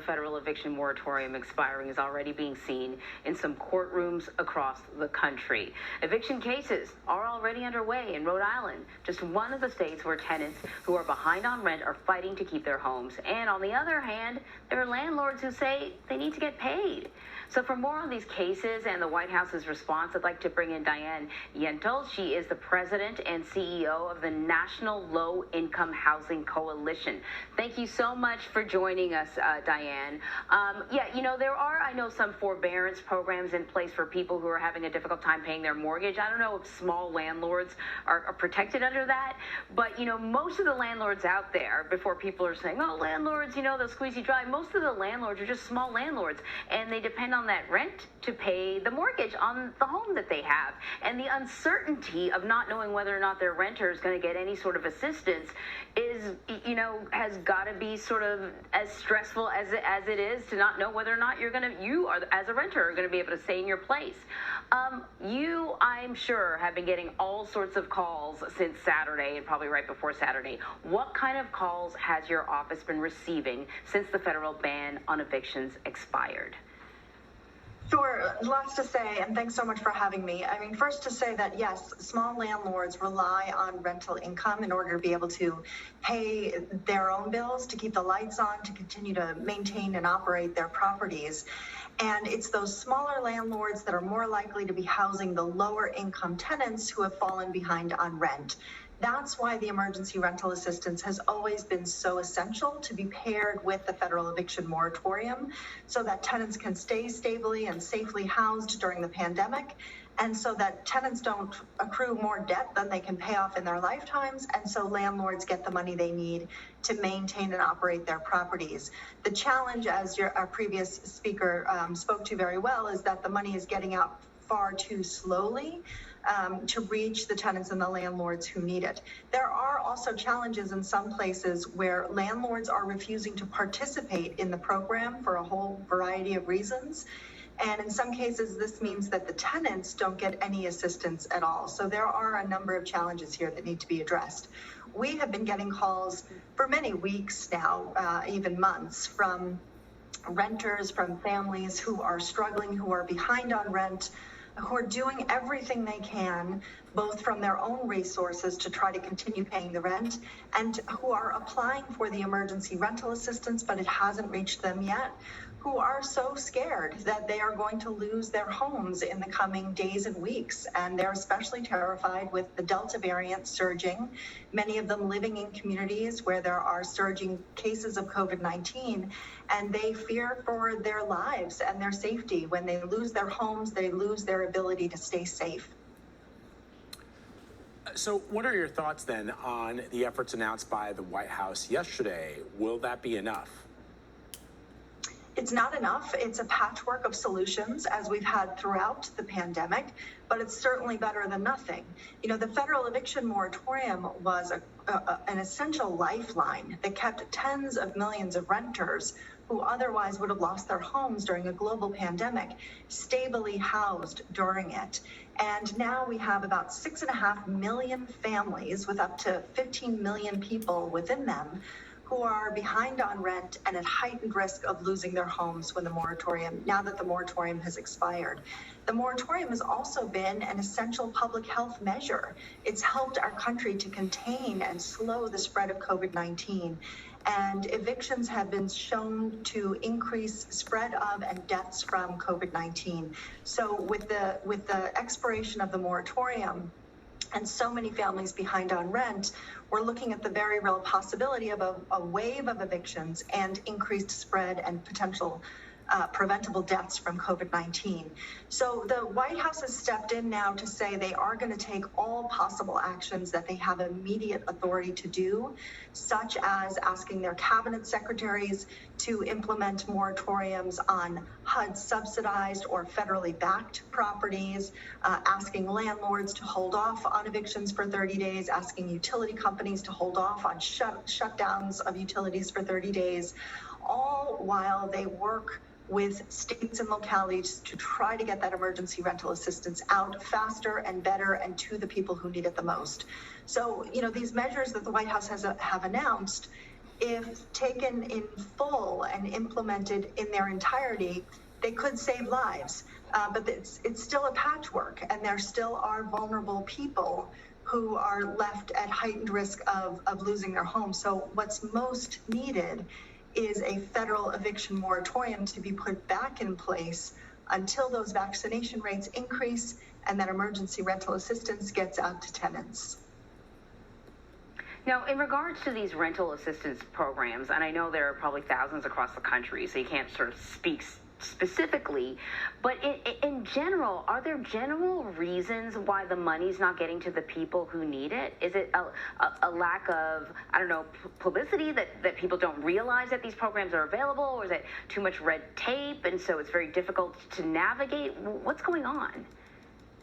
federal eviction moratorium expiring is already being seen in some courtrooms across the country. Eviction cases are already underway in Rhode Island, just one of the states where tenants who are behind on rent are fighting to keep their homes. And on the other hand, there are landlords who say they need to get paid. So for more on these cases and the White House's response, I'd like to bring in Diane Yentl. She is the president and CEO of the National Low Income Housing Coalition. Thank you so much for joining us, Diane. There are, I know, some forbearance programs in place for people who are having a difficult time paying their mortgage. I don't know if small landlords are protected under that, but, most of the landlords out there, before people are saying, oh, landlords, they'll squeeze you dry, most of the landlords are just small landlords, and they depend on that rent to pay the mortgage on the home that they have. And the uncertainty of not knowing whether or not their renter is going to get any sort of assistance has got to be sort of as stressful as it is to not know whether or not you are as a renter are going to be able to stay in your place. You, I'm sure, have been getting all sorts of calls since Saturday and probably right before Saturday. What kind of calls has your office been receiving since the federal ban on evictions expired? Sure, lots to say, and thanks so much for having me. First to say that, yes, small landlords rely on rental income in order to be able to pay their own bills, to keep the lights on, to continue to maintain and operate their properties. And it's those smaller landlords that are more likely to be housing the lower income tenants who have fallen behind on rent. That's why the emergency rental assistance has always been so essential to be paired with the federal eviction moratorium so that tenants can stay stably and safely housed during the pandemic, and so that tenants don't accrue more debt than they can pay off in their lifetimes, and so landlords get the money they need to maintain and operate their properties. The challenge, as our previous speaker spoke to very well, is that the money is getting out far too slowly to reach the tenants and the landlords who need it. There are also challenges in some places where landlords are refusing to participate in the program for a whole variety of reasons. And in some cases, this means that the tenants don't get any assistance at all. So there are a number of challenges here that need to be addressed. We have been getting calls for many weeks now, even months, from renters, from families who are struggling, who are behind on rent, who are doing everything they can, both from their own resources to try to continue paying the rent, and who are applying for the emergency rental assistance, but it hasn't reached them yet, who are so scared that they are going to lose their homes in the coming days and weeks. And they're especially terrified with the Delta variant surging, many of them living in communities where there are surging cases of COVID-19, and they fear for their lives and their safety. When they lose their homes, they lose their ability to stay safe. So what are your thoughts then on the efforts announced by the White House yesterday? Will that be enough? It's not enough. It's a patchwork of solutions, as we've had throughout the pandemic, but it's certainly better than nothing. The federal eviction moratorium was an essential lifeline that kept tens of millions of renters who otherwise would have lost their homes during a global pandemic stably housed during it. And now we have about 6.5 million families with up to 15 million people within them who are behind on rent and at heightened risk of losing their homes now that the moratorium has expired. The moratorium has also been an essential public health measure. It's helped our country to contain and slow the spread of COVID-19. And evictions have been shown to increase spread of and deaths from COVID-19. So with the expiration of the moratorium, and so many families behind on rent, we're looking at the very real possibility of a wave of evictions and increased spread and potential preventable deaths from COVID-19. So the White House has stepped in now to say they are going to take all possible actions that they have immediate authority to do, such as asking their cabinet secretaries to implement moratoriums on HUD subsidized or federally backed properties, asking landlords to hold off on evictions for 30 days, asking utility companies to hold off on shutdowns of utilities for 30 days, all while they work with states and localities to try to get that emergency rental assistance out faster and better and to the people who need it the most. So, these measures that the White House have announced if taken in full and implemented in their entirety, they could save lives. But it's still a patchwork, and there still are vulnerable people who are left at heightened risk of losing their home. So what's most needed is a federal eviction moratorium to be put back in place until those vaccination rates increase and that emergency rental assistance gets out to tenants. Now, in regards to these rental assistance programs, and I know there are probably thousands across the country, so you can't sort of speak specifically, but in general, are there general reasons why the money's not getting to the people who need it? Is it a lack of, I don't know, publicity that people don't realize that these programs are available, or is it too much red tape and so it's very difficult to navigate? What's going on?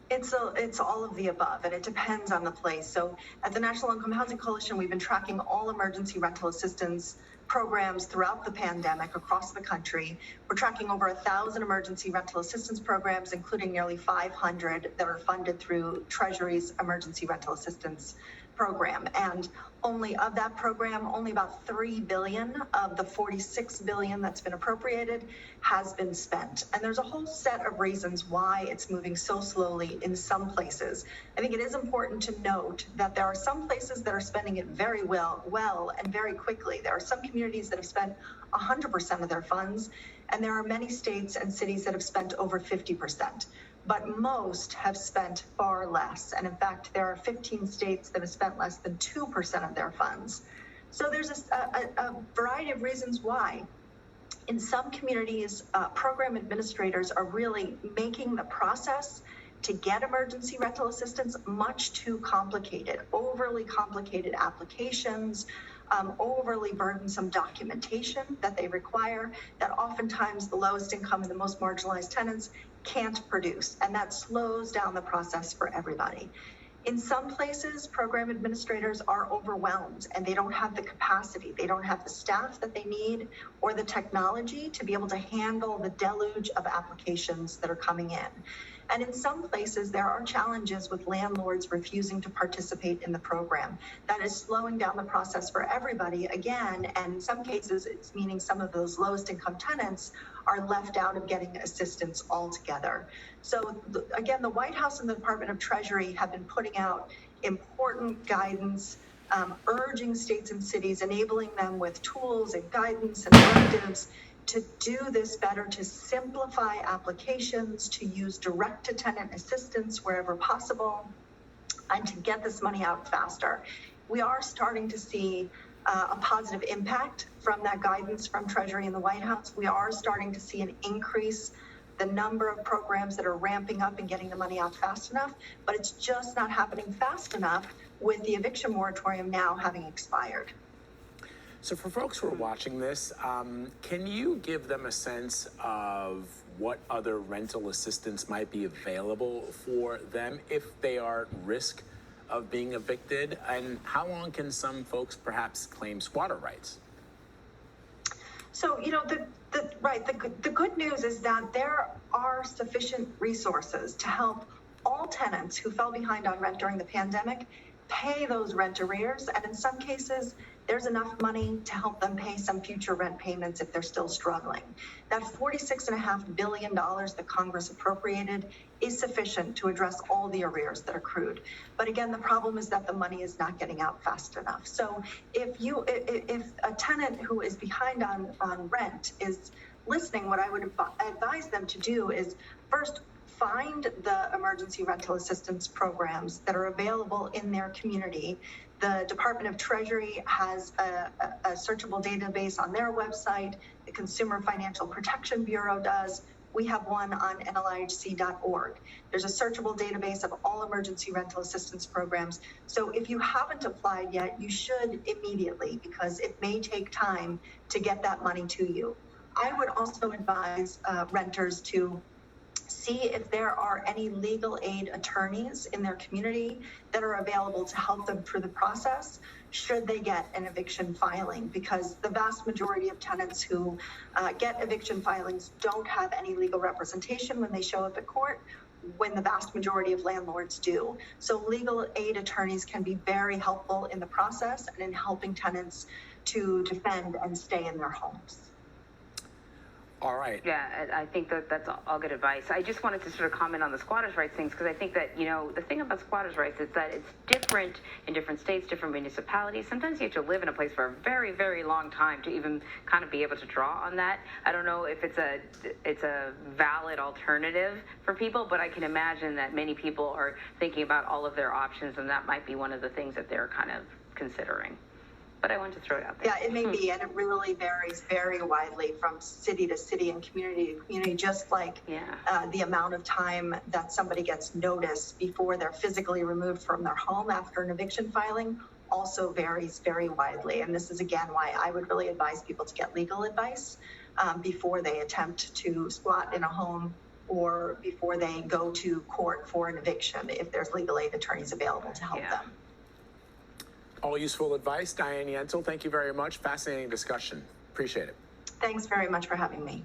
It's all of the above, and it depends on the place. So at the National Income Housing Coalition, we've been tracking all emergency rental assistance programs throughout the pandemic across the country. We're tracking over 1,000 emergency rental assistance programs, including nearly 500 that are funded through Treasury's emergency rental assistance program. And only of that program, only about $3 billion of the $46 billion that's been appropriated has been spent. And there's a whole set of reasons why it's moving so slowly in some places. I think it is important to note that there are some places that are spending it very well and very quickly. There are some communities that have spent 100% of their funds, and there are many states and cities that have spent over 50%. But most have spent far less. And in fact, there are 15 states that have spent less than 2% of their funds. So there's a variety of reasons why. In some communities, program administrators are really making the process to get emergency rental assistance much too complicated, overly complicated applications, overly burdensome documentation that they require that oftentimes the lowest income and the most marginalized tenants can't produce, and that slows down the process for everybody. In some places, program administrators are overwhelmed and they don't have the capacity, they don't have the staff that they need or the technology to be able to handle the deluge of applications that are coming in. And in some places, there are challenges with landlords refusing to participate in the program. That is slowing down the process for everybody again, and in some cases, it's meaning some of those lowest income tenants are left out of getting assistance altogether. So again, the White House and the Department of Treasury have been putting out important guidance, urging states and cities, enabling them with tools and guidance and directives to do this better, to simplify applications, to use direct-to-tenant assistance wherever possible, and to get this money out faster. We are starting to see a positive impact from that guidance from Treasury and the White House. We are starting to see an increase the number of programs that are ramping up and getting the money out fast enough, but it's just not happening fast enough with the eviction moratorium now having expired. So for folks who are watching this, can you give them a sense of what other rental assistance might be available for them if they are at risk of being evicted? And how long can some folks perhaps claim squatter rights? So, the good news is that there are sufficient resources to help all tenants who fell behind on rent during the pandemic pay those rent arrears. And in some cases, there's enough money to help them pay some future rent payments if they're still struggling. That $46.5 billion that Congress appropriated is sufficient to address all the arrears that accrued. But again, the problem is that the money is not getting out fast enough. So if a tenant who is behind on rent is listening, what I would advise them to do is first find the emergency rental assistance programs that are available in their community. The Department of Treasury has a searchable database on their website. The Consumer Financial Protection Bureau does. We have one on nlihc.org. There's a searchable database of all emergency rental assistance programs. So if you haven't applied yet, you should immediately, because it may take time to get that money to you. I would also advise renters to see if there are any legal aid attorneys in their community that are available to help them through the process should they get an eviction filing, because the vast majority of tenants who get eviction filings don't have any legal representation when they show up at court, when the vast majority of landlords do. So legal aid attorneys can be very helpful in the process and in helping tenants to defend and stay in their homes. All right. Yeah, I think that that's all good advice. I just wanted to sort of comment on the squatters' rights things because I think that, you know, the thing about squatters' rights is that it's different in different states, different municipalities. Sometimes you have to live in a place for a very, very long time to even kind of be able to draw on that. I don't know if it's a valid alternative for people, but I can imagine that many people are thinking about all of their options, and that might be one of the things that they're kind of considering. But I want to throw it out there. Yeah, it may be, and it really varies very widely from city to city and community to community, just like the amount of time that somebody gets notice before they're physically removed from their home after an eviction filing also varies very widely. And this is, again, why I would really advise people to get legal advice before they attempt to squat in a home or before they go to court for an eviction, if there's legal aid attorneys available to help them. All useful advice. Diane Yentl, thank you very much. Fascinating discussion. Appreciate it. Thanks very much for having me.